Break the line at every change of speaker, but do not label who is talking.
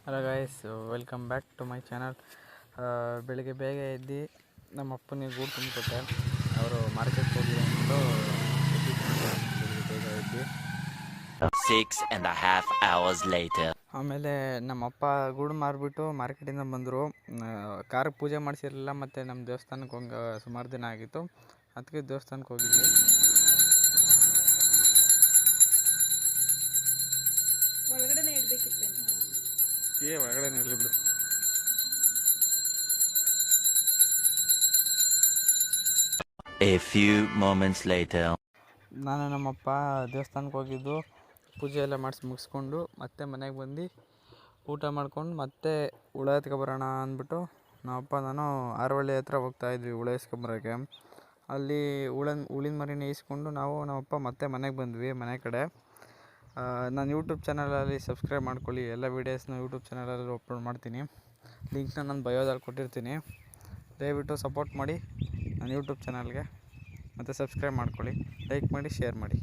Hello guys, welcome back to my channel. ಬೆಳಿಗ್ಗೆ ಬೇಗ ಎದ್ದು ನಮ್ಮ ಅಪ್ಪನಿಗೆ ಗೂಡು ತುಂಬಿಕೊಟ್ಟೆ. ಅವರು ಮಾರ್ಕೆಟ್ಗೆ ಹೋಗಿ ಅಂದ್ಬಿಟ್ಟು ಬೆಳಿಗ್ಗೆ ಬೇಗ ಎದ್ದು
6.5 hours later.
ಆಮೇಲೆ ನಮ್ಮಪ್ಪ ಗೂಡು ಮಾರಿಬಿಟ್ಟು ಮಾರ್ಕೆಟಿಂದ ಬಂದರು. ಕಾರಿಗೆ ಪೂಜೆ ಮಾಡಿಸಿರಲಿಲ್ಲ ಮತ್ತು ನಮ್ಮ ದೇವಸ್ಥಾನಕ್ಕೆ ಹೋಗಿ ಸುಮಾರು ದಿನ ಆಗಿತ್ತು. ಅದಕ್ಕೆ ದೇವಸ್ಥಾನಕ್ಕೆ ಹೋಗಿದ್ವಿ.
ಒಳಗಡೆನೇ ಇಡಬೇಕಿತ್ತು.
ಒಳಗಡೆ ಇರಲಿ ಬಿಡು.
A few moments later.
ನಾನು ನಮ್ಮಪ್ಪ ದೇವಸ್ಥಾನಕ್ಕೆ ಹೋಗಿದ್ದು, ಪೂಜೆ ಎಲ್ಲ ಮುಗಿಸ್ಕೊಂಡು ಮತ್ತೆ ಮನೆಗೆ ಬಂದು ಊಟ ಮಾಡ್ಕೊಂಡು ಮತ್ತೆ ಹುಳ ಎತ್ಕೊಬರೋಣ ಅಂದ್ಬಿಟ್ಟು ನಮ್ಮಪ್ಪ ನಾನು ಆರವಳ್ಳಿ ಹತ್ರ ಹೋಗ್ತಾಯಿದ್ವಿ ಹುಳ ಇಸ್ಕೊಂಬರೋಕ್ಕೆ. ಅಲ್ಲಿ ಹುಳಿನ ಮರಿನ ಈಸ್ಕೊಂಡು ನಮ್ಮಪ್ಪ ಮತ್ತೆ ಮನೆಗೆ ಬಂದ್ವಿ. ಮನೆ ಕಡೆ ನಾನು ಯೂಟ್ಯೂಬ್ ಚಾನಲಲ್ಲಿ ಸಬ್ಸ್ಕ್ರೈಬ್ ಮಾಡ್ಕೊಳ್ಳಿ. ಎಲ್ಲ ವೀಡಿಯೋಸ್ನ ಯೂಟ್ಯೂಬ್ ಚಾನಲಲ್ಲಿ ಅಪ್ಲೋಡ್ ಮಾಡ್ತೀನಿ. ಲಿಂಕ್ನ ನಾನು ಬಯೋದಲ್ಲಿ ಕೊಟ್ಟಿರ್ತೀನಿ. ದಯವಿಟ್ಟು ಸಪೋರ್ಟ್ ಮಾಡಿ ನನ್ನ ಯೂಟ್ಯೂಬ್ ಚಾನಲ್ಗೆ ಮತ್ತು ಸಬ್ಸ್ಕ್ರೈಬ್ ಮಾಡ್ಕೊಳ್ಳಿ, ಲೈಕ್ ಮಾಡಿ, ಶೇರ್ ಮಾಡಿ.